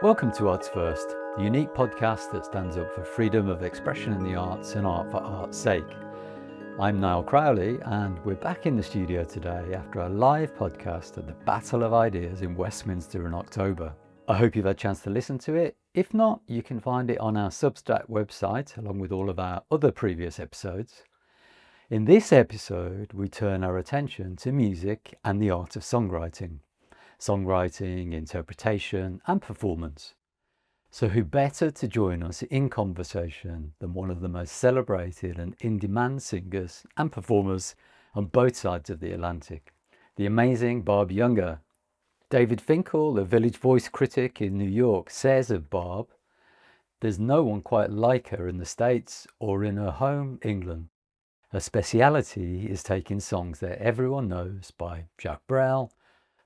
Welcome to Arts First, the unique podcast that stands up for freedom of expression in the arts and art for art's sake. I'm Niall Crowley, and we're back in the studio today after a live podcast at the Battle of Ideas in Westminster in October. I hope you've had a chance to listen to it. If not, you can find it on our Substack website along with all of our other previous episodes. In this episode, we turn our attention to music and the art of songwriting, interpretation and performance. So who better to join us in conversation than one of the most celebrated and in-demand singers and performers on both sides of the Atlantic, the amazing Barb Jungr. David Finkle, the Village Voice critic in New York, says of Barb, "There's no one quite like her in the States or in her home, England. Her speciality is taking songs that everyone knows by Jacques Brel,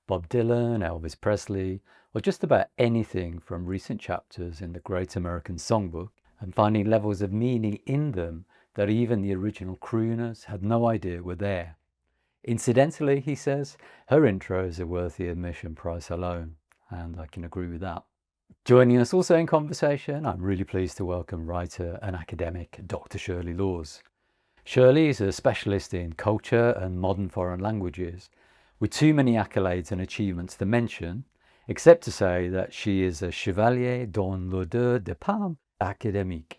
Bob Dylan, Elvis Presley, or just about anything from recent chapters in the Great American Songbook and finding levels of meaning in them that even the original crooners had no idea were there. Incidentally," he says, "her intros are worth the admission price alone," and I can agree with that. Joining us also in conversation, I'm really pleased to welcome writer and academic Dr Shirley Lawes. Shirley is a specialist in culture and modern foreign languages, with too many accolades and achievements to mention, except to say that she is a Chevalier dans l'ordre des Palmes Académiques.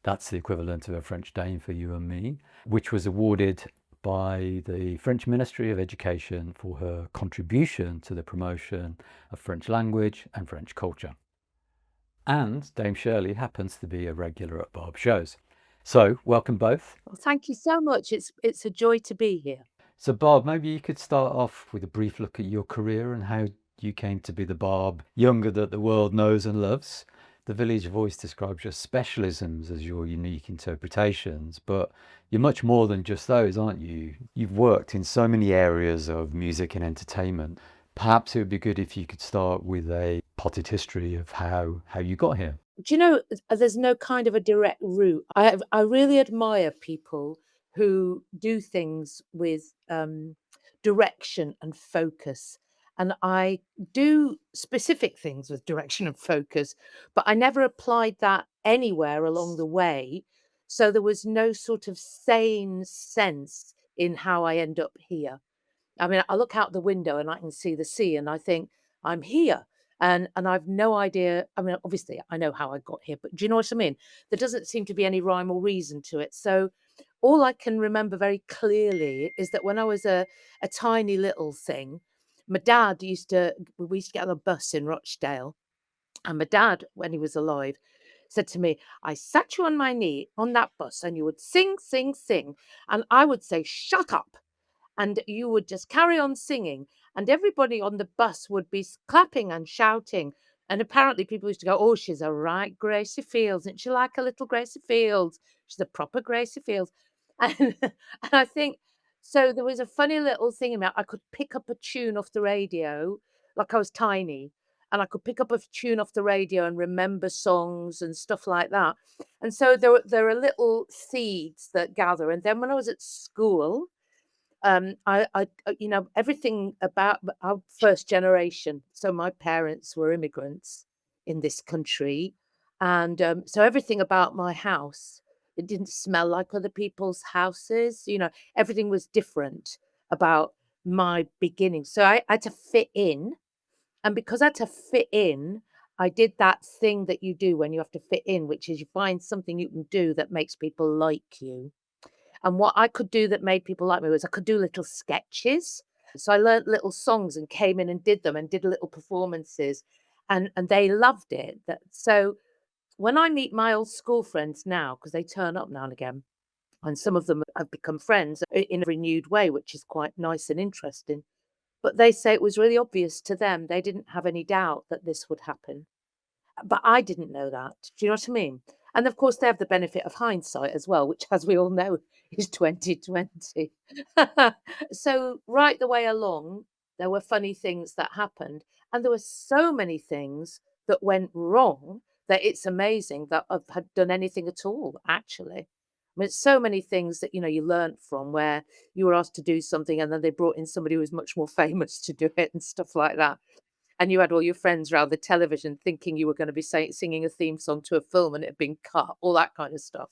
That's the equivalent of a French name for you and me, which was awarded by the French Ministry of Education for her contribution to the promotion of French language and French culture. And Dame Shirley happens to be a regular at Barb's shows. So, welcome both. Well, thank you so much. It's a joy to be here. So Barb, maybe you could start off with a brief look at your career and how you came to be the Barb Jungr that the world knows and loves. The Village Voice describes your specialisms as your unique interpretations, but you're much more than just those, aren't you? You've worked in so many areas of music and entertainment. Perhaps it would be good if you could start with a potted history of how you got here. Do you know, there's no kind of a direct route. I really admire people who do things with direction and focus. And I do specific things with direction and focus, but I never applied that anywhere along the way. So there was no sort of sane sense in how I end up here. I mean, I look out the window and I can see the sea and I think I'm here. And I've no idea. I mean, obviously I know how I got here, but do you know what I mean? There doesn't seem to be any rhyme or reason to it. So all I can remember very clearly is that when I was a tiny little thing, my dad we used to get on a bus in Rochdale, and my dad, when he was alive, said to me, "I sat you on my knee on that bus and you would sing, sing, sing. And I would say, 'Shut up.' And you would just carry on singing, and everybody on the bus would be clapping and shouting. And apparently people used to go, 'Oh, she's a right Gracie Fields. Isn't she like a little Gracie Fields? She's a proper Gracie Fields.'" And, and I think, so there was a funny little thing about I could pick up a tune off the radio, like I was tiny, and I could pick up a tune off the radio and remember songs and stuff like that. And so there are little seeds that gather. And then when I was at school, everything about our first generation. So my parents were immigrants in this country, and so everything about my house, it didn't smell like other people's houses. Everything was different about my beginning. So I had to fit in, and because I had to fit in, I did that thing that you do when you have to fit in, which is you find something you can do that makes people like you. And what I could do that made people like me was I could do little sketches. So I learnt little songs and came in and did them and did little performances, and they loved it. So when I meet my old school friends now, because they turn up now and again, and some of them have become friends in a renewed way, which is quite nice and interesting. But they say it was really obvious to them. They didn't have any doubt that this would happen. But I didn't know that. Do you know what I mean? And of course, they have the benefit of hindsight as well, which, as we all know, is 2020. So right the way along, there were funny things that happened, and there were so many things that went wrong that it's amazing that I've had done anything at all, actually. I mean, so many things that you learnt from, where you were asked to do something and then they brought in somebody who was much more famous to do it and stuff like that. and you had all your friends around the television thinking you were going to be singing a theme song to a film and it had been cut, all that kind of stuff.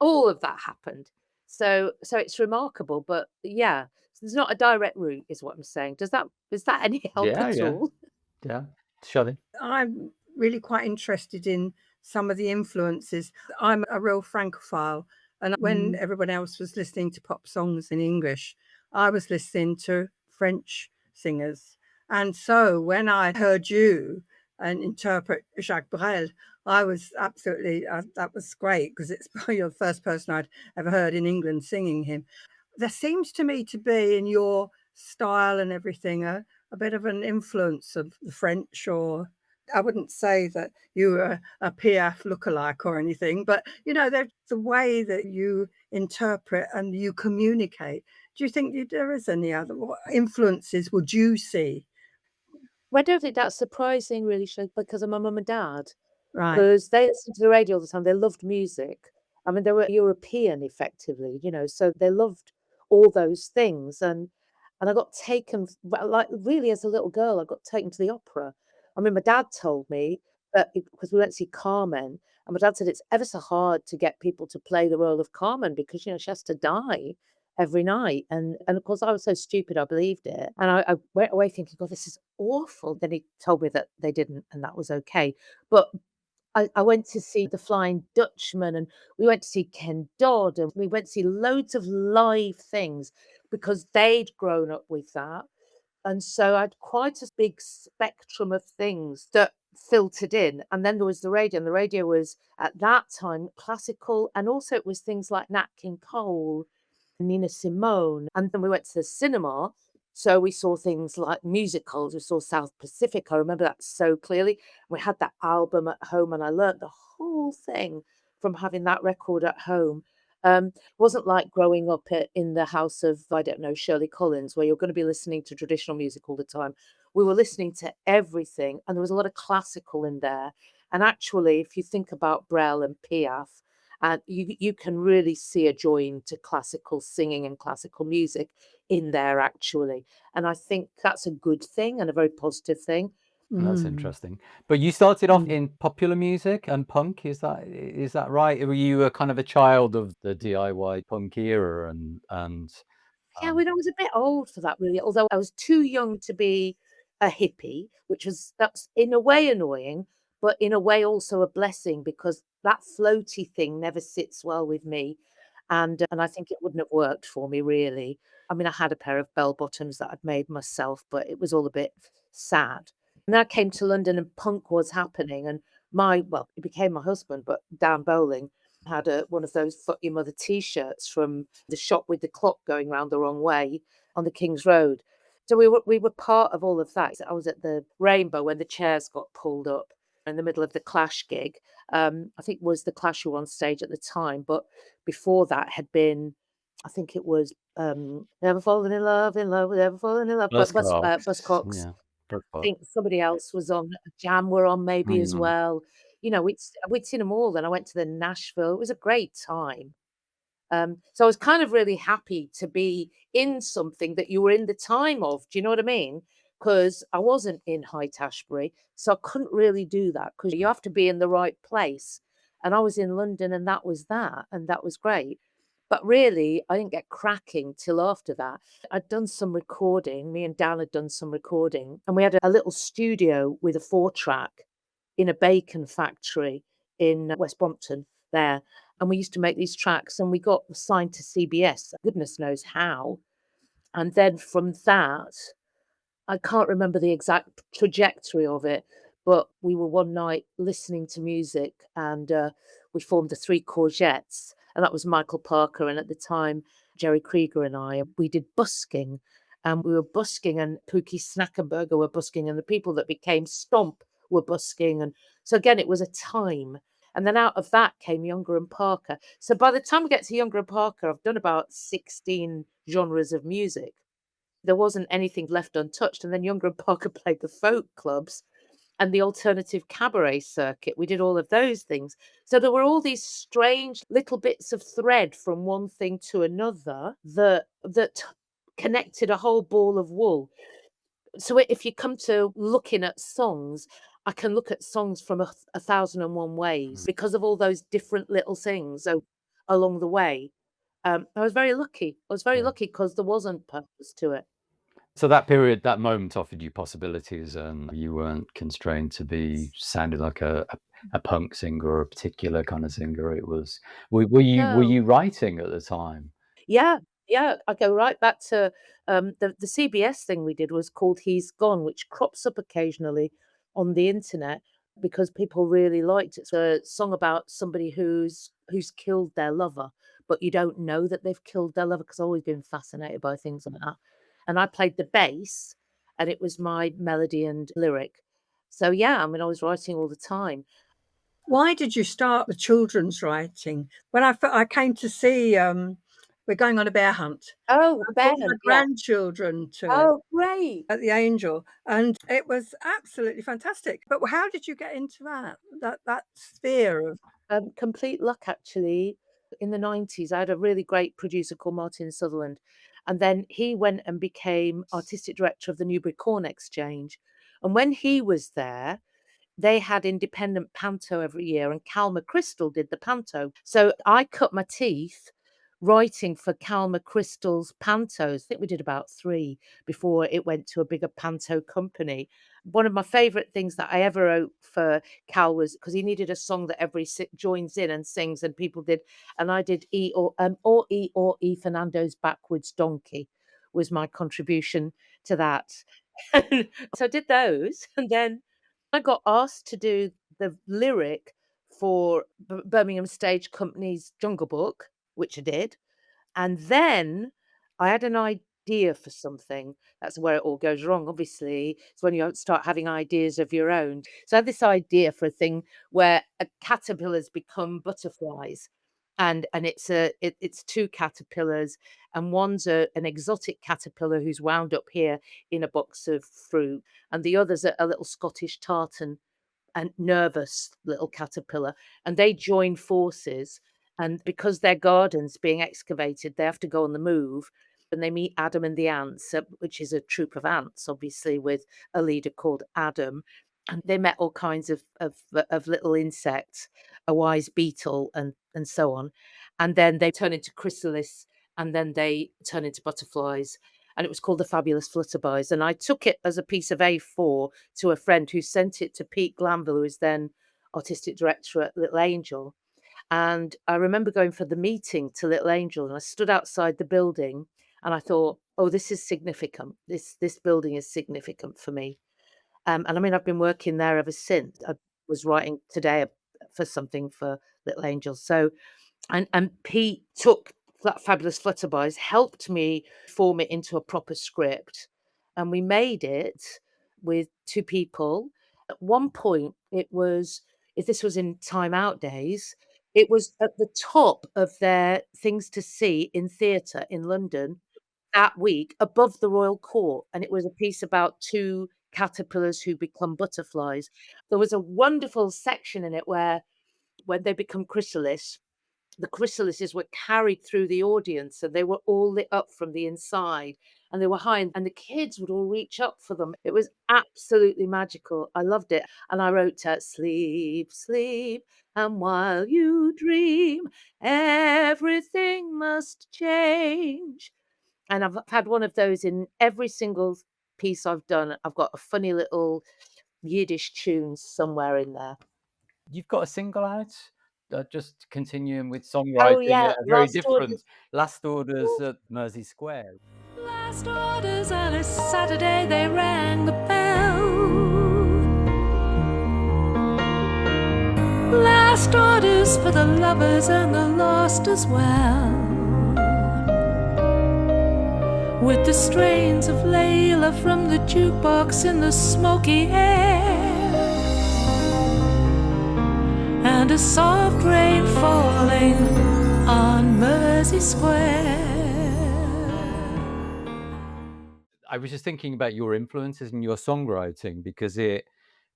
All of that happened. So it's remarkable, but yeah, there's not a direct route is what I'm saying. Is that any help Yeah, at yeah, all? yeah. Shirley? I'm really quite interested in some of the influences. I'm a real Francophile, and when everyone else was listening to pop songs in English, I was listening to French singers. And so when I heard you and interpret Jacques Brel, I was absolutely, that was great because it's probably the first person I'd ever heard in England singing him. There seems to me to be in your style and everything a bit of an influence of the French, or I wouldn't say that you were a Piaf lookalike or anything, but the way that you interpret and you communicate. Do you think there is any other what influences would you see? Well, I don't think that's surprising really, because of my mum and dad. Right. 'Cause they listened to the radio all the time, they loved music. I mean, they were European effectively, so they loved all those things, and I got taken well, like, really as a little girl, I got taken to the opera. I mean, my dad told me that because we went to see Carmen, and my dad said it's ever so hard to get people to play the role of Carmen because, she has to die every night, and of course, I was so stupid, I believed it, and I went away thinking, "God, this is awful." Then he told me that they didn't, and that was okay. But I went to see The Flying Dutchman, and we went to see Ken Dodd, and we went to see loads of live things because they'd grown up with that, and so I'd quite a big spectrum of things that filtered in, and then there was the radio, and the radio was, at that time, classical, and also it was things like Nat King Cole, Nina Simone, and then we went to the cinema, so we saw things like musicals. We saw South Pacific, I remember that so clearly. We had that album at home, and I learnt the whole thing from having that record at home. Wasn't like growing up in the house of, I don't know, Shirley Collins, where you're gonna be listening to traditional music all the time. We were listening to everything, and there was a lot of classical in there, and actually, if you think about Brel and Piaf, and you can really see a join to classical singing and classical music in there actually, and I think that's a good thing and a very positive thing. That's Mm. interesting. But you started off Mm. in popular music and punk, is that right? Were you a kind of a child of the DIY punk era and Yeah, when um I was a bit old for that really, although I was too young to be a hippie, that's in a way annoying, but in a way also a blessing because that floaty thing never sits well with me, and I think it wouldn't have worked for me really. I mean, I had a pair of bell bottoms that I'd made myself, but it was all a bit sad. And then I came to London and punk was happening, and he became my husband, but Dan Bowling had one of those "Fuck Your Mother" T-shirts from the shop with the clock going round the wrong way on the King's Road. So we were part of all of that. I was at the Rainbow when the chairs got pulled up in the middle of the Clash gig. I think it was the Clash who were on stage at the time, but before that had been, I think it was Never Fallen in Love with Ever Fallen in Love, but Buzzcocks, Buzzcocks. yeah, I Britpop. think somebody else was on, Jam were on maybe as Mm. well. We'd seen them all, and I went to the Nashville. It was a great time. So I was kind of really happy to be in something that you were in the time of. Do you know what I mean? Because I wasn't in Haight-Ashbury, so I couldn't really do that because you have to be in the right place. And I was in London, and that was great. But really, I didn't get cracking till after that. I'd done some recording. Me and Dan had done some recording, and we had a little studio with a 4-track in a bacon factory in West Brompton there, and we used to make these tracks, and we got signed to CBS, goodness knows how, and then from that I can't remember the exact trajectory of it, but we were one night listening to music and, we formed the Three Courgettes, and that was Michael Parker, and at the time, Jerry Krieger and I, we did busking, and we were busking, and Pookie Snackenberger were busking, and the people that became Stomp were busking, and so again, it was a time, and then out of that came Younger and Parker. So by the time we get to Younger and Parker, I've done about 16 genres of music. There wasn't anything left untouched, and then Younger and Parker played the folk clubs and the alternative cabaret circuit. We did all of those things. So there were all these strange little bits of thread from one thing to another that connected a whole ball of wool. So if you come to looking at songs, I can look at songs from a thousand and one ways because of all those different little things along the way. I was very lucky. I was very Yeah. lucky because there wasn't purpose to it. So that period, that moment offered you possibilities, and you weren't constrained to be sounding like a punk singer or a particular kind of singer. It was, were No. you writing at the time? Yeah, yeah. I go right back to the CBS thing we did was called "He's Gone," which crops up occasionally on the internet because people really liked it. It's a song about somebody who's killed their lover, but you don't know that they've killed their lover because I've always been fascinated by things like that. And I played the bass, and it was my melody and lyric. So yeah, I mean, I was writing all the time. Why did you start the children's writing? When I came to see, We're Going on a Bear Hunt, Oh, I brought my Ben, yeah. grandchildren to it Oh, great. at the Angel, and it was absolutely fantastic. But how did you get into that sphere of Complete luck, actually. In the 90s, I had a really great producer called Martin Sutherland, and then he went and became artistic director of the Newbury Corn Exchange. And when he was there, they had independent panto every year, and Calma Crystal did the panto. So I cut my teeth writing for Calma Crystal's pantos. I think we did about 3 before it went to a bigger panto company. One of my favourite things that I ever wrote for Cal was because he needed a song that everybody joins in and sings, and people did, and I did or E Fernando's Backwards Donkey was my contribution to that. So I did those, and then I got asked to do the lyric for Birmingham Stage Company's Jungle Book, which I did, and then I had an idea for something. That's where it all goes wrong, obviously. It's when you start having ideas of your own. So I had this idea for a thing where caterpillars become butterflies. And it's 2 caterpillars, and one's an exotic caterpillar who's wound up here in a box of fruit, and the other's a little Scottish tartan and nervous little caterpillar, and they join forces, and because their garden's being excavated, they have to go on the move, and they meet Adam and the ants, which is a troop of ants, obviously, with a leader called Adam, and they met all kinds of little insects, a wise beetle, and so on, and then they turn into chrysalis, and then they turn into butterflies, and it was called The Fabulous Flutterbies, and I took it as a piece of A4 to a friend who sent it to Pete Glanville, who was then artistic director at Little Angel. And I remember going for the meeting to Little Angel, and I stood outside the building, and I thought, "Oh, this is significant. This building is significant for me." And I mean, I've been working there ever since. I was writing today for something for Little Angel. So and Pete took that Fabulous Flutterbies, helped me form it into a proper script, and we made it with 2 people. At one point, it was if this was in Time Out days, it was at the top of their things to see in theatre in London that week above the Royal Court, and it was a piece about 2 caterpillars who become butterflies. There was a wonderful section in it where when they become chrysalis, the chrysalises were carried through the audience, and they were all lit up from the inside, and they were high, and the kids would all reach up for them. It was absolutely magical. I loved it, and I wrote, "Sleep, sleep, and while you dream, everything must change." And I've had one of those in every single piece I've done. I've got a funny little Yiddish tune somewhere in there. You've got a single out, just continuing with Oh, songwriting, yeah, a very Last different Orders. Last Orders at Mersey Square. Last orders on a Saturday, they rang the bell. Last orders for the lovers and the lost as well. With the strains of Layla from the jukebox in the smoky air, and a soft rain falling on Mersey Square. I was just thinking about your influences in your songwriting because it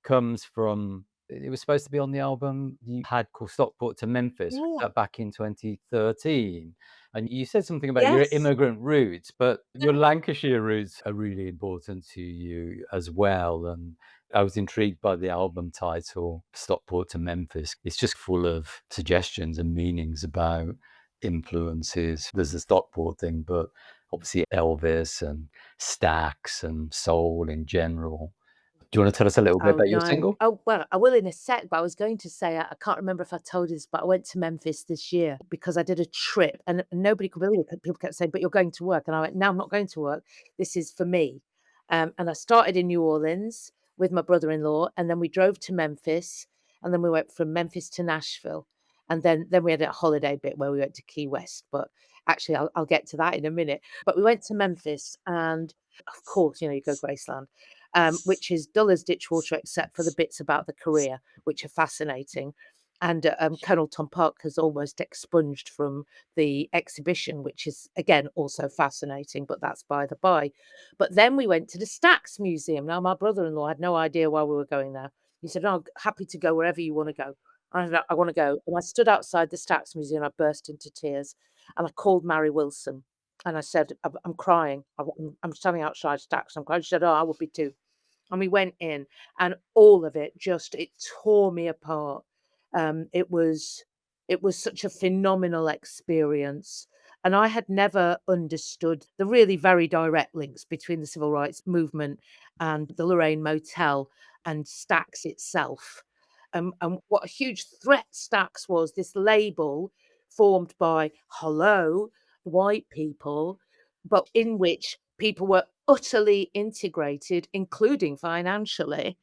comes from It was supposed to be on the album you had called Stockport to Memphis. Was Yeah. that back in 2013? And you said something about your Yes. immigrant roots, but Yeah. your Lancashire roots are really important to you as well. And I was intrigued by the album title, Stockport to Memphis. It's just full of suggestions and meanings about influences. There's the Stockport thing, but obviously Elvis and Stax and soul in general. Do you want to tell us a little bit Oh, about your no. single? Oh, well, I will in a sec, but I was going to say, I can't remember if I told you this, but I went to Memphis this year because I did a trip and nobody could believe it. People kept saying, but you're going to work. And I went, no, I'm not going to work. This is for me. And I started in New Orleans with my brother-in-law, and then we drove to Memphis, and then we went from Memphis to Nashville. And then we had a holiday bit where we went to Key West, but actually I'll get to that in a minute. But we went to Memphis, and of course, you go Graceland, which is dull as ditch water, except for the bits about the career, which are fascinating. And Colonel Tom Park has almost expunged from the exhibition, which is again also fascinating, but that's by the by. But then we went to the Stax Museum. Now, my brother-in-law had no idea why we were going there. He said, "Oh, happy to go wherever you want to go." I said, "I want to go." And I stood outside the Stax Museum. I burst into tears, and I called Mary Wilson, and I said, "I'm crying. I'm standing outside Stax. I'm crying." She said, "Oh, I would be too." And we went in, and all of it it tore me apart. It was such a phenomenal experience, and I had never understood the really very direct links between the civil rights movement and the Lorraine Motel and Stax itself. And what a huge threat Stax was, this label formed by hello white people, but in which people were utterly integrated, including financially.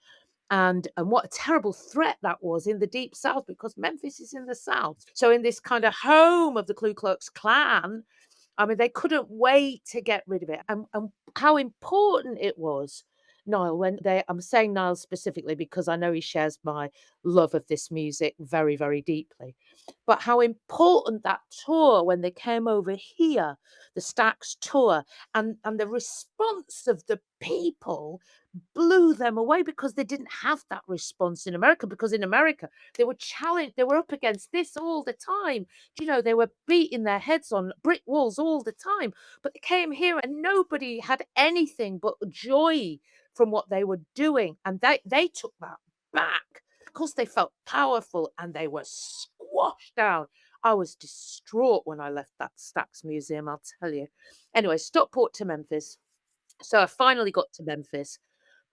And what a terrible threat that was in the Deep South, because Memphis is in the South. So in this kind of home of the Ku Klux Klan, I mean, they couldn't wait to get rid of it. And how important it was, Niall, when I'm saying Niall specifically because I know he shares my love of this music very, very deeply. But how important that tour when they came over here, the Stax tour, and the response of the people blew them away, because they didn't have that response in America. Because in America, they were challenged, they were up against this all the time. They were beating their heads on brick walls all the time. But they came here and nobody had anything but joy from what they were doing. And they took that back because they felt powerful and they were squashed down. I was distraught when I left that Stax Museum, I'll tell you. Anyway, Stockport to Memphis. So I finally got to Memphis,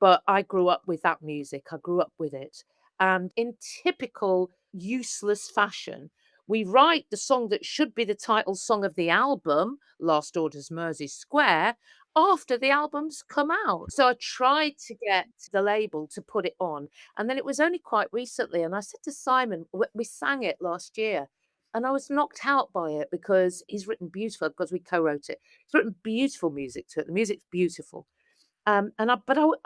but I grew up with that music. I grew up with it. And in typical useless fashion, we write the song that should be the title song of the album, Last Orders Mersey Square, after the album's come out. So I tried to get the label to put it on. And then it was only quite recently. And I said to Simon, we sang it last year. And I was knocked out by it because he's written beautiful, because we co-wrote it. He's written beautiful music to it. The music's beautiful. I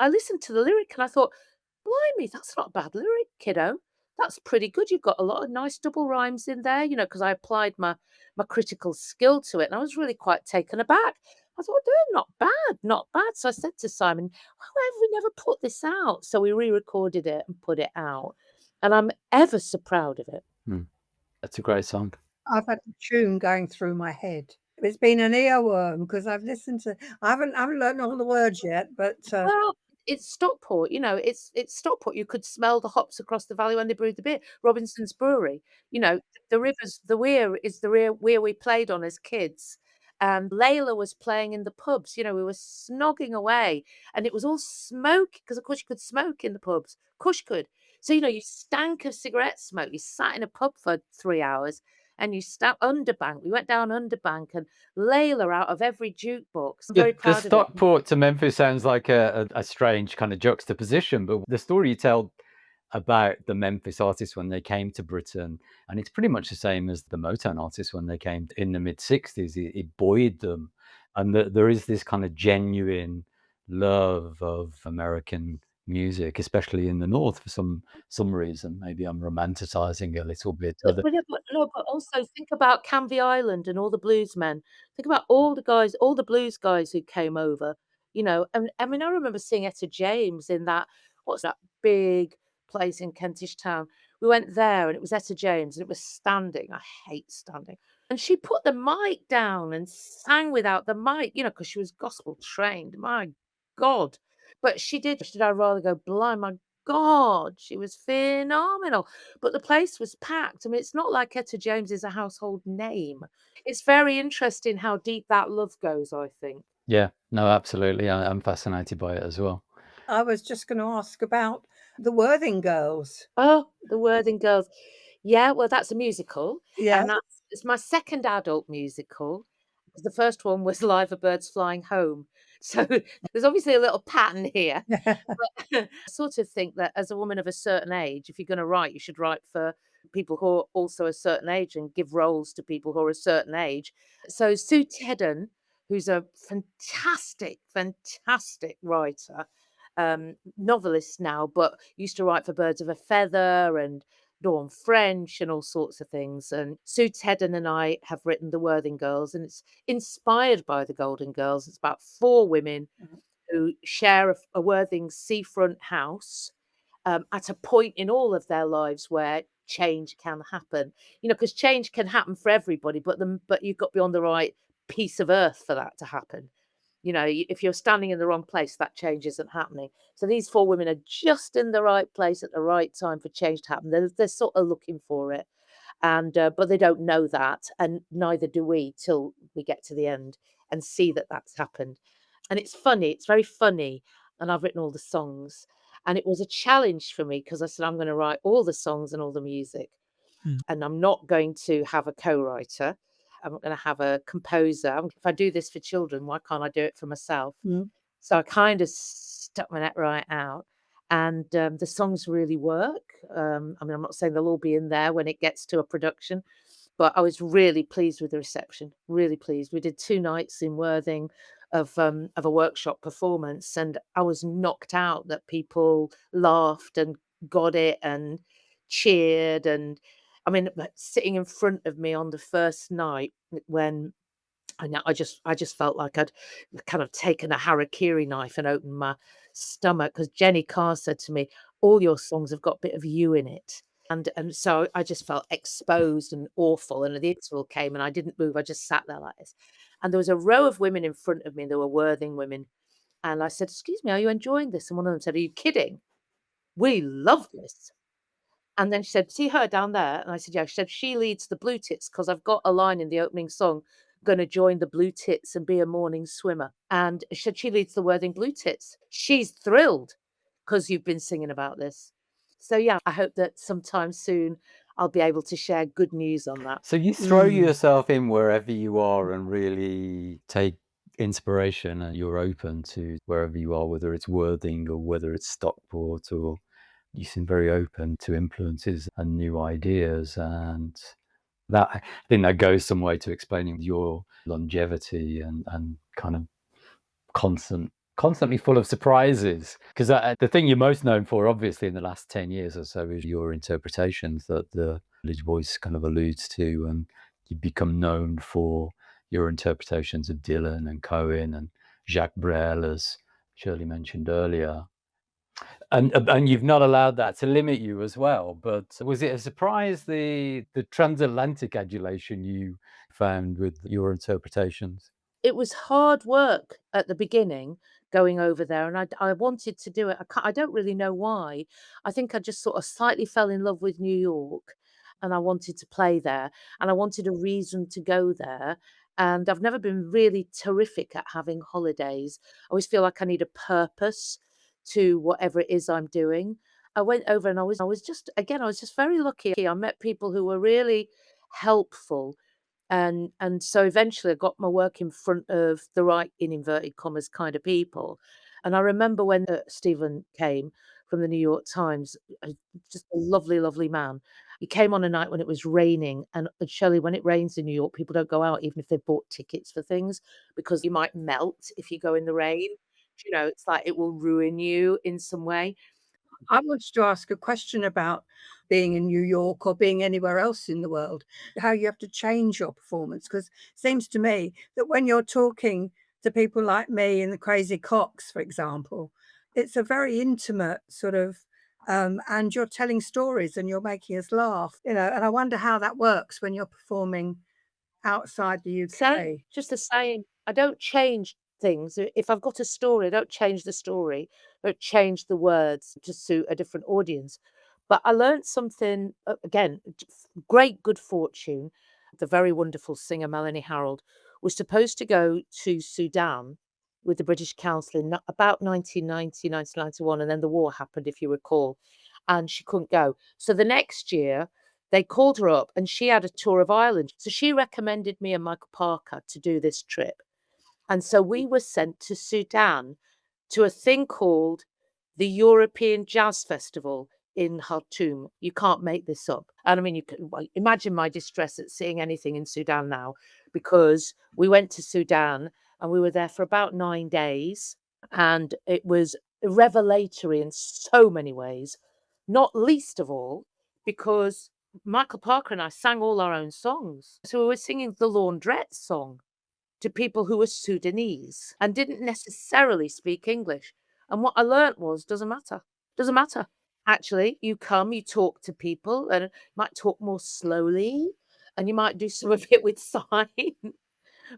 listened to the lyric and I thought, blimey, that's not a bad lyric, kiddo. That's pretty good. You've got a lot of nice double rhymes in there, because I applied my critical skill to it, and I was really quite taken aback. I thought, they're not bad, not bad. So I said to Simon, why have we never put this out? So we re-recorded it and put it out. And I'm ever so proud of it. That's a great song. I've had the tune going through my head. It's been an earworm because I've listened to. I haven't learned all the words yet, but Well, it's Stockport, it's Stockport. You could smell the hops across the valley when they brewed the beer. Robinson's Brewery, the rivers, the weir is the weir we played on as kids. And Layla was playing in the pubs. We were snogging away, and it was all smoke because, of course, you could smoke in the pubs. Of course, you could. So, you stank of cigarette smoke. You sat in a pub for 3 hours, and you sat Underbank. We went down Underbank, and Layla out of every jukebox. I'm very The proud of it. Stockport to Memphis sounds like a strange kind of juxtaposition, but the story you tell about the Memphis artists when they came to Britain, and it's pretty much the same as the Motown artists when they came in the mid-60s. It buoyed them, and there is this kind of genuine love of American music, especially in the North for some reason. Maybe I'm romanticizing a little bit. But also think about Canvey Island and all the blues men. Think about all the guys, all the blues guys who came over, and I mean, I remember seeing Etta James in that, what's that big place in Kentish Town. We went there and it was Etta James and it was standing. I hate standing. And she put the mic down and sang without the mic, you know, because she was gospel trained. My God. But she did. I'd rather go blind. My God, she was phenomenal. But the place was packed. I mean, it's not like Etta James is a household name. It's very interesting how deep that love goes, I think. Yeah, no, absolutely. I'm fascinated by it as well. I was just going to ask about the Worthing Girls. Oh, The Worthing Girls. Yeah, well, that's a musical, Yeah. and it's my second adult musical. The first one was Live a Birds Flying Home. So there's obviously a little pattern here. But I sort of think that as a woman of a certain age, if you're going to write, you should write for people who are also a certain age and give roles to people who are a certain age. So Sue Tedden, who's a fantastic, fantastic writer, novelist now, but used to write for Birds of a Feather and Dawn French and all sorts of things. And Sue Tedden and I have written The Worthing Girls, and it's inspired by the Golden Girls. It's about 4 women who share a Worthing seafront house at a point in all of their lives where change can happen. You know, because change can happen for everybody, but you've got to be on the right piece of earth for that to happen. You know, if you're standing in the wrong place, that change isn't happening. So these 4 women are just in the right place at the right time for change to happen. They're sort of looking for it, and but they don't know that, and neither do we till we get to the end and see that that's happened. And it's funny. It's very funny, and I've written all the songs, and it was a challenge for me because I said I'm going to write all the songs and all the music, and I'm not going to have a co-writer. I'm not going to have a composer. If I do this for children, why can't I do it for myself? So I kind of stuck my neck right out, and the songs really work. I mean, I'm not saying they'll all be in there when it gets to a production, but I was really pleased with the reception. Really pleased. We did 2 nights in Worthing of a workshop performance, and I was knocked out that people laughed and got it and cheered. And I mean, sitting in front of me on the first night when I just felt like I'd kind of taken a harakiri knife and opened my stomach because Jenny Carr said to me, "All your songs have got a bit of you in it." And so I just felt exposed and awful. And the interval came and I didn't move. I just sat there like this. And there was a row of women in front of me. There were Worthing women. And I said, "Excuse me, are you enjoying this?" And one of them said, "Are you kidding? We love this." And then she said, "See her down there?" And I said, "Yeah." She said, "She leads the Blue Tits because I've got a line in the opening song, gonna join the Blue Tits and be a morning swimmer." And she said, "She leads the Worthing Blue Tits. She's thrilled because you've been singing about this." So yeah, I hope that sometime soon I'll be able to share good news on that. So you throw yourself in wherever you are and really take inspiration, and you're open to wherever you are, whether it's Worthing or whether it's Stockport, or you seem very open to influences and new ideas. And that, I think that goes some way to explaining your longevity and kind of constantly full of surprises. Because the thing you're most known for, obviously, in the last 10 years or so, is your interpretations that the Village Voice kind of alludes to, and you've become known for your interpretations of Dylan and Cohen and Jacques Brel, as Shirley mentioned earlier. And you've not allowed that to limit you as well. But was it a surprise, the transatlantic adulation you found with your interpretations? It was hard work at the beginning going over there, and I wanted to do it. I don't really know why. I think I just sort of slightly fell in love with New York, and I wanted to play there, and I wanted a reason to go there. And I've never been really terrific at having holidays. I always feel like I need a purpose to whatever it is I'm doing. I went over and I was just again, I was just very lucky. I met people who were really helpful, and so eventually I got my work in front of the right, in inverted commas, kind of people. And I remember when Stephen came from the New York Times, just a lovely, lovely man. He came on a night when it was raining, and Shelley, when it rains in New York, people don't go out even if they've bought tickets for things because you might melt if you go in the rain. You know, it's like it will ruin you in some way. I wanted to ask a question about being in New York or being anywhere else in the world, how you have to change your performance. Because it seems to me that when you're talking to people like me and the Crazy Cocks, for example, it's a very intimate sort of and you're telling stories and you're making us laugh, and I wonder how that works when you're performing outside the Same, UK. just the same. I don't change things. If I've got a story, I don't change the story. I don't change the words to suit a different audience. But I learned something, again, great good fortune. The very wonderful singer Melanie Harold was supposed to go to Sudan with the British Council in about 1990, 1991, and then the war happened, if you recall, and she couldn't go. So the next year, they called her up and she had a tour of Ireland. So she recommended me and Michael Parker to do this trip. And so we were sent to Sudan to a thing called the European Jazz Festival in Khartoum. You can't make this up. And I mean, you can imagine my distress at seeing anything in Sudan now, because we went to Sudan and we were there for about 9 days. And it was revelatory in so many ways, not least of all because Michael Parker and I sang all our own songs. So we were singing the Laundrette song to people who were Sudanese and didn't necessarily speak English. And what I learnt was, doesn't matter. Doesn't matter. Actually, you come, you talk to people, and might talk more slowly, and you might do some of it with sign,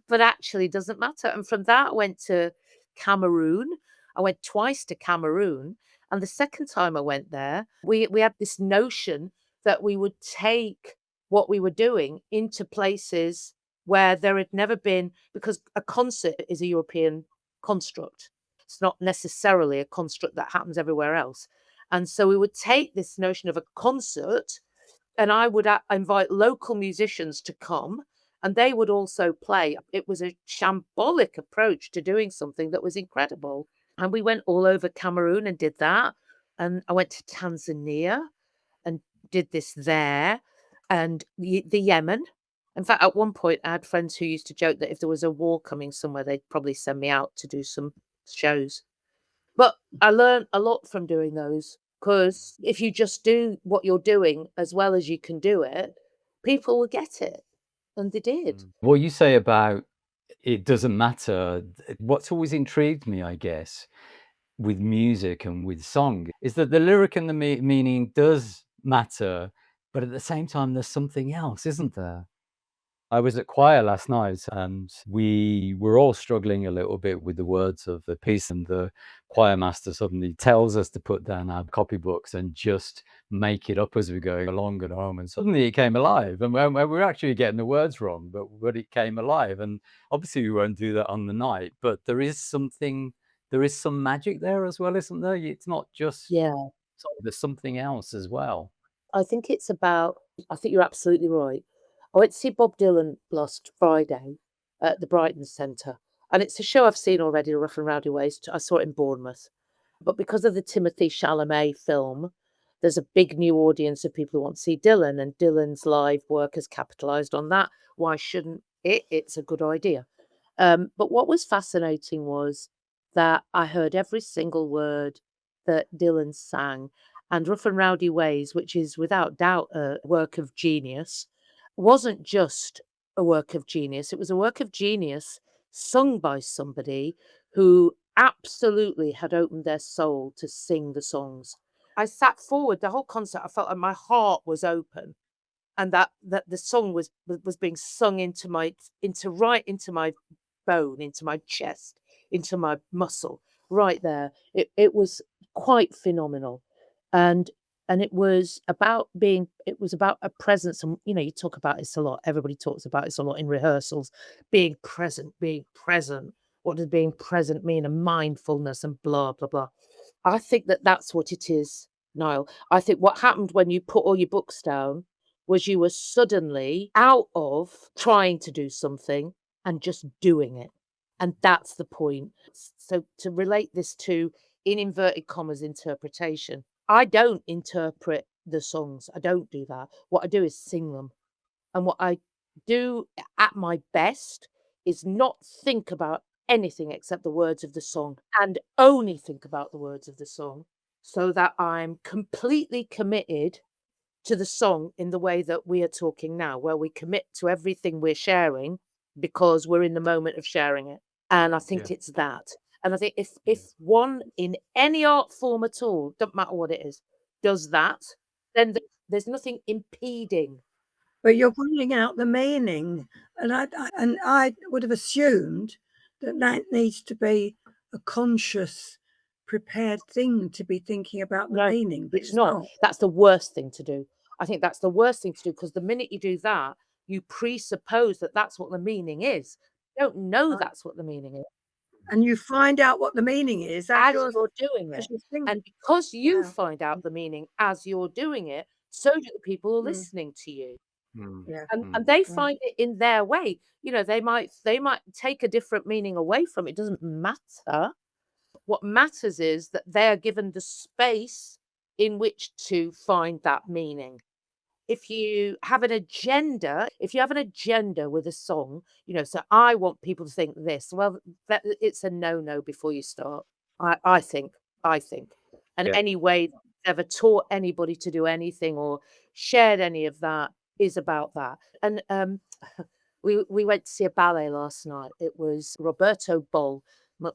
but actually doesn't matter. And from that, I went to Cameroon. I went twice to Cameroon. And the second time I went there, we had this notion that we would take what we were doing into places where there had never been, because a concert is a European construct. It's not necessarily a construct that happens everywhere else. And so we would take this notion of a concert, and I would invite local musicians to come, and they would also play. It was a shambolic approach to doing something that was incredible. And we went all over Cameroon and did that. And I went to Tanzania and did this there, and the Yemen. In fact, at one point, I had friends who used to joke that if there was a war coming somewhere, they'd probably send me out to do some shows. But I learned a lot from doing those, because if you just do what you're doing as well as you can do it, people will get it. And they did. What you say about it doesn't matter, what's always intrigued me, I guess, with music and with song is that the lyric and the meaning does matter, but at the same time, there's something else, isn't there? I was at choir last night and we were all struggling a little bit with the words of the piece, and the choir master suddenly tells us to put down our copybooks and just make it up as we go along at home. And suddenly it came alive, and we were actually getting the words wrong, but it came alive. And obviously we won't do that on the night, but there is some magic there as well, isn't there? It's not just Yeah. song, there's something else as well. I think you're absolutely right. I went to see Bob Dylan last Friday at the Brighton Centre. And it's a show I've seen already, Rough and Rowdy Ways. I saw it in Bournemouth. But because of the Timothy Chalamet film, there's a big new audience of people who want to see Dylan, and Dylan's live work has capitalised on that. Why shouldn't it? It's a good idea. But what was fascinating was that I heard every single word that Dylan sang. And Rough and Rowdy Ways, which is without doubt a work of genius, wasn't just a work of genius. It was a work of genius sung by somebody who absolutely had opened their soul to sing the songs. I sat forward the whole concert. I felt like my heart was open, and that the song was being sung into right into my bone, into my chest, into my muscle, right there. It was quite phenomenal. And it was about a presence. And you talk about this a lot. Everybody talks about this a lot in rehearsals. Being present. What does being present mean? And mindfulness and blah blah blah. I think that that's what it is, Niall. I think what happened when you put all your books down was you were suddenly out of trying to do something and just doing it. And that's the point. So to relate this to, in inverted commas, interpretation, I don't interpret the songs. I don't do that. What I do is sing them. And what I do at my best is not think about anything except the words of the song, and only think about the words of the song, so that I'm completely committed to the song in the way that we are talking now, where we commit to everything we're sharing because we're in the moment of sharing it. And I think Yeah. it's that. And I think if one, in any art form at all, doesn't matter what it is, does that, then there's nothing impeding. But you're bringing out the meaning, and I would have assumed that needs to be a conscious, prepared thing to be thinking about the No, meaning, but it's it's not. not. That's the worst thing to do. I think that's the worst thing to do, because the minute you do that, you presuppose that that's what the meaning is. You don't know Right. that's what the meaning is And you find out what the meaning is as you're doing as it. you think. And because you Wow. find out the meaning as you're doing it, so do the people who are Mm, listening to you. yeah. And they Right. find it in their way. You know, they might take a different meaning away from it. It doesn't matter. What matters is that they are given the space in which to find that meaning. If you have an agenda with a song, you know, so I want people to think this, well, that it's a no-no before you start. I think. I think. And Yeah. any way that's ever taught anybody to do anything or shared any of that is about that. And we went to see a ballet last night. It was Roberto Boll.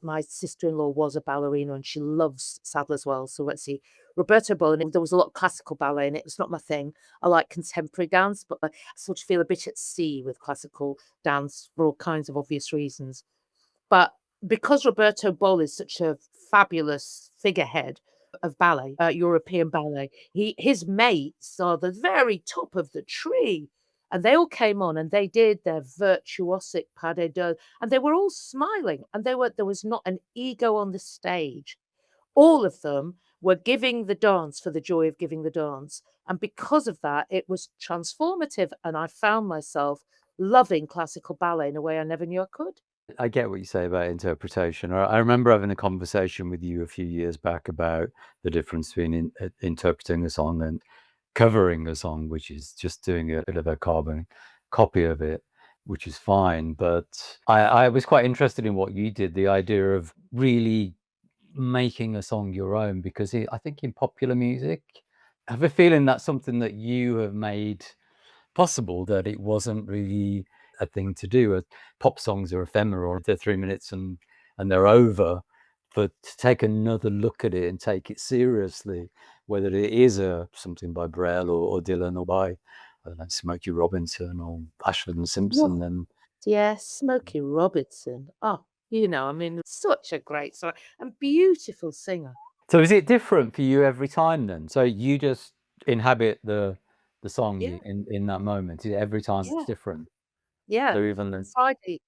My sister-in-law was a ballerina and she loves Sadler's Wells. So we went to see Roberto Boll, and there was a lot of classical ballet in it. It's not my thing. I like contemporary dance, but I sort of feel a bit at sea with classical dance for all kinds of obvious reasons. But because Roberto Boll is such a fabulous figurehead of ballet, European ballet, his mates are the very top of the tree. And they all came on and they did their virtuosic pas de deux, and they were all smiling, and there was not an ego on the stage. All of them were giving the dance for the joy of giving the dance. And because of that, it was transformative. And I found myself loving classical ballet in a way I never knew I could. I get what you say about interpretation. I remember having a conversation with you a few years back about the difference between interpreting a song and covering a song, which is just doing a bit of a carbon copy of it, which is fine. But I was quite interested in what you did, the idea of really making a song your own, because I think in popular music, I have a feeling that's something that you have made possible, that it wasn't really a thing to do. Pop songs are ephemeral; they're 3 minutes and they're over. But to take another look at it and take it seriously, whether it is something by Brel or Dylan or by, I don't know, Smokey Robinson or Ashford and Simpson, Whoa. then Yes, Smokey Robinson. Oh, you know, I mean, such a great song and beautiful singer. so is it different for you every time then? So you just inhabit the song Yeah, in that moment. Every time it's yeah. different. Yeah. So even then,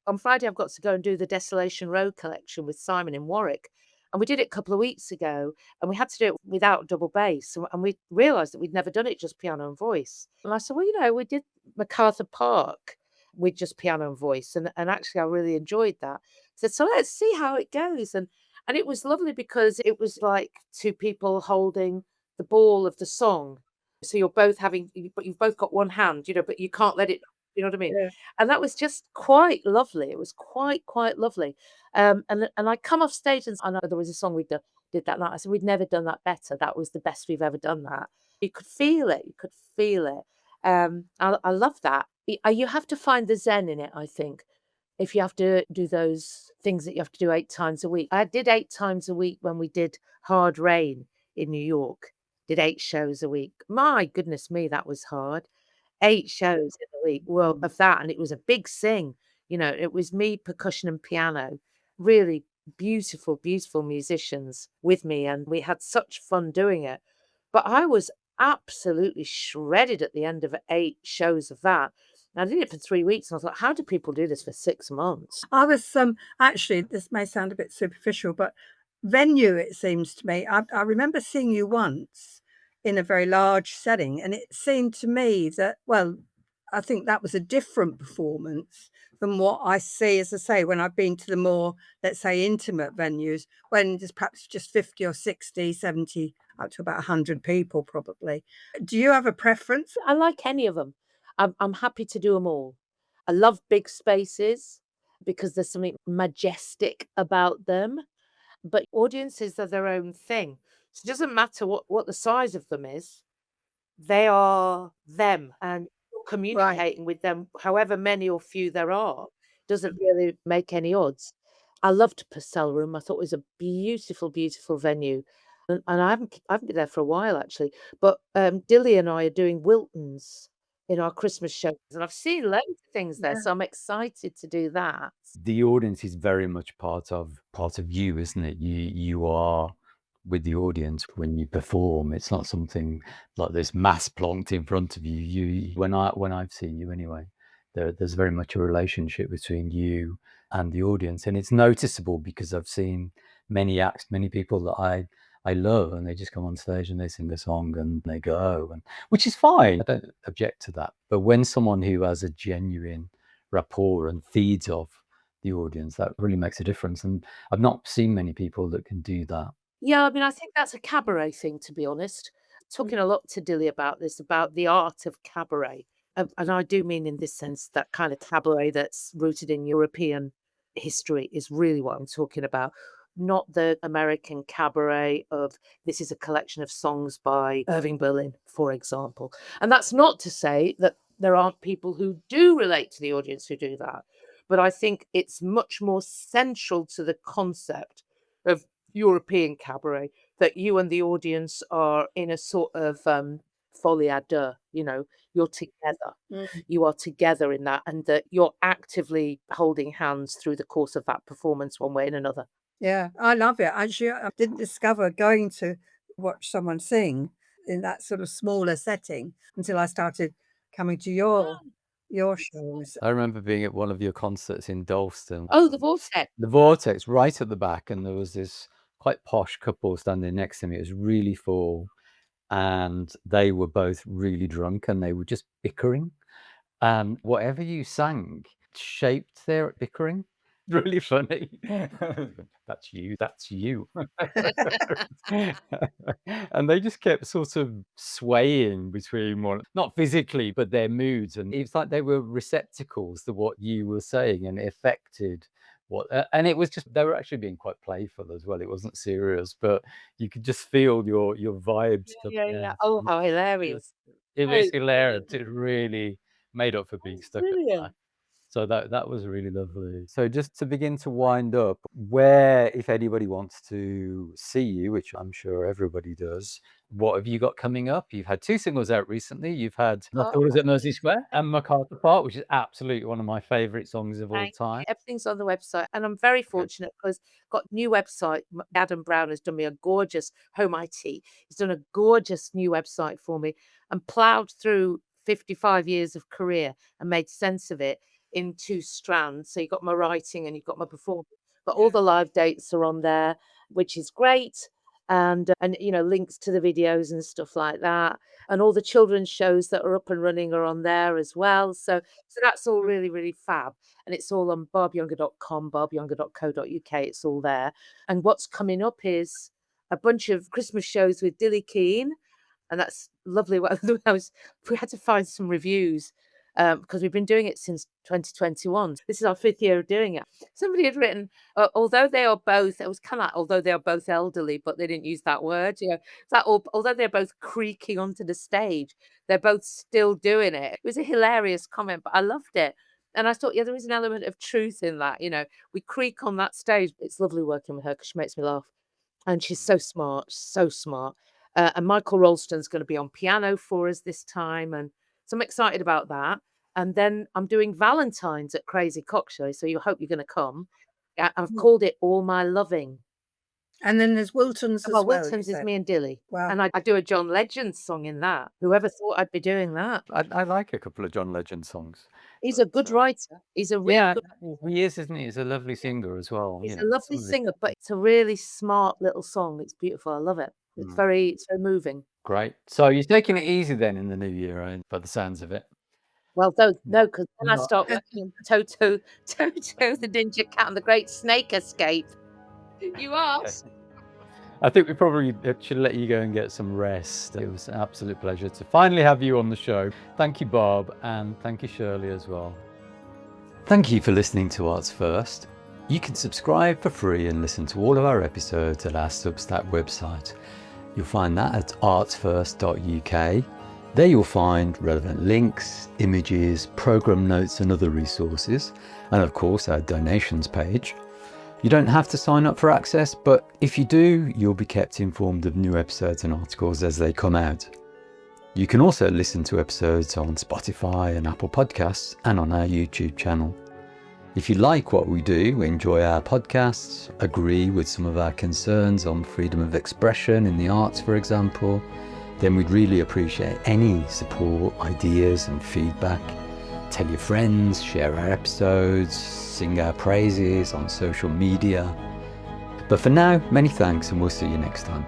On Friday, I've got to go and do the Desolation Road collection with Simon in Warwick. And we did it a couple of weeks ago, and we had to do it without double bass. And we realized that we'd never done it just piano and voice. And I said, well, you know, we did MacArthur Park with just piano and voice. And actually, I really enjoyed that. I said, so let's see how it goes. And it was lovely because it was like two people holding the ball of the song. So you're both but you've both got one hand, you know, but you can't let it, you know what I mean? Yeah. And that was just quite lovely. It was quite lovely. And I come off stage and I know there was a song we did that night. I said we'd never done that better. That was the best we've ever done that. You could feel it. You could feel it. I love that. You have to find the zen in it, I think. If you have to do those things that you have to do 8 times a week. I did 8 times a week when we did Hard Rain in New York. Did 8 shows a week. My goodness me, that was hard. 8 shows in a week, well, of that, and it was a big sing, you know, it was me, percussion and piano, really beautiful, beautiful musicians with me, and we had such fun doing it. But I was absolutely shredded at the end of 8 shows of that. And I did it for 3 weeks, and I thought, "How do people do this for 6 months?" I was actually, this may sound a bit superficial, but venue, it seems to me. I remember seeing you once in a very large setting, and it seemed to me that, well, I think that was a different performance than what I see, as I say, when I've been to the more, let's say, intimate venues, when there's perhaps just 50 or 60, 70, up to about 100 people probably. Do you have a preference? I like any of them. I'm happy to do them all. I love big spaces because there's something majestic about them. But audiences are their own thing. So it doesn't matter what the size of them is, they are them, and you're Right. communicating with them, however many or few there are, doesn't really make any odds. I loved Purcell Room. I thought it was a beautiful, beautiful venue. And I haven't been there for a while actually. But Dilly and I are doing Wilton's in our Christmas shows, and I've seen loads of things there, so I'm excited to do that. The audience is very much part of you, isn't it? You are with the audience when you perform. It's not something like this mass plonked in front of you. When I've seen you anyway, there's very much a relationship between you and the audience, and it's noticeable because I've seen many acts, many people that I love, and they just come on stage and they sing a song and they go, and which is fine. I don't object to that. But when someone who has a genuine rapport and feeds off the audience, that really makes a difference. And I've not seen many people that can do that. Yeah, I mean, I think that's a cabaret thing, to be honest. Talking a lot to Dilly about this, about the art of cabaret. And I do mean in this sense, that kind of cabaret that's rooted in European history is really what I'm talking about. Not the American cabaret of this is a collection of songs by Irving Berlin, for example. And that's not to say that there aren't people who do relate to the audience who do that. But I think it's much more central to the concept of European cabaret that you and the audience are in a sort of folie à deux, you're together. You are together in that, and that you're actively holding hands through the course of that performance one way and another. Yeah, I love it. Actually, I didn't discover going to watch someone sing in that sort of smaller setting until I started coming to your shows. I remember being at one of your concerts in Dalston. Oh, the Vortex. The Vortex, right at the back, and there was this quite posh couple standing next to me. It was really full, and they were both really drunk, and they were just bickering. And whatever you sang shaped their bickering. Really funny. That's you. And they just kept sort of swaying between one, not physically, but their moods. And it's like they were receptacles to what you were saying, and it affected what, and it was just, they were actually being quite playful as well. It wasn't serious, but you could just feel your vibes. Yeah. Oh, how hilarious. It was hilarious. It really made up for being stuck at the Brilliant. back. So that was really lovely. So just to begin to wind up, where, if anybody wants to see you, which I'm sure everybody does, what have you got coming up? You've had 2 singles out recently. You've had Nothing at Mersey Square and MacArthur Park, which is absolutely one of my favourite songs of all time. Everything's on the website, and I'm very fortunate because got a new website. Adam Brown has done me a gorgeous Home IT. He's done a gorgeous new website for me and ploughed through 55 years of career and made sense of it in 2 strands. So you've got my writing and you've got my performance, but all the live dates are on there, which is great. And links to the videos and stuff like that. And all the children's shows that are up and running are on there as well. So that's all really, really fab. And it's all on barbjungr.com, barbjungr.co.uk. It's all there. And what's coming up is a bunch of Christmas shows with Dilly Keane. And that's lovely. We had to find some reviews because we've been doing it since 2021. This is our 5th year of doing it. Somebody had written, although they are both, it was kind of like, although they are both elderly, but they didn't use that word. Although they're both creaking onto the stage, they're both still doing it. It was a hilarious comment, but I loved it. And I thought, there is an element of truth in that. We creak on that stage. It's lovely working with her because she makes me laugh. And she's so smart, so smart. And Michael Rolston's going to be on piano for us this time. And so I'm excited about that. And then I'm doing Valentine's at Crazy Cock Show. So you hope you're going to come. I've called it All My Loving. And then there's Wilton's as well. Wilton's is me and Dilly. Wow. And I do a John Legend song in that. Whoever thought I'd be doing that? I like a couple of John Legend songs. He's a good writer. He's a really good... He is, isn't he? He's a lovely singer as well. He's a lovely singer, but it's a really smart little song. It's beautiful. I love it. It's very moving. Great. So you're taking it easy then in the new year, by the sounds of it. Well, no, because then I start working on Toto the Ninja Cat and the Great Snake Escape. You asked. I think we probably should let you go and get some rest. It was an absolute pleasure to finally have you on the show. Thank you, Barb, and thank you, Shirley, as well. Thank you for listening to Arts First. You can subscribe for free and listen to all of our episodes at our Substack website. You'll find that at artsfirst.uk. There you'll find relevant links, images, programme notes and other resources, and of course our donations page. You don't have to sign up for access, but if you do, you'll be kept informed of new episodes and articles as they come out. You can also listen to episodes on Spotify and Apple Podcasts and on our YouTube channel. If you like what we do, enjoy our podcasts, agree with some of our concerns on freedom of expression in the arts, for example, then we'd really appreciate any support, ideas and feedback. Tell your friends, share our episodes, sing our praises on social media. But for now, many thanks and we'll see you next time.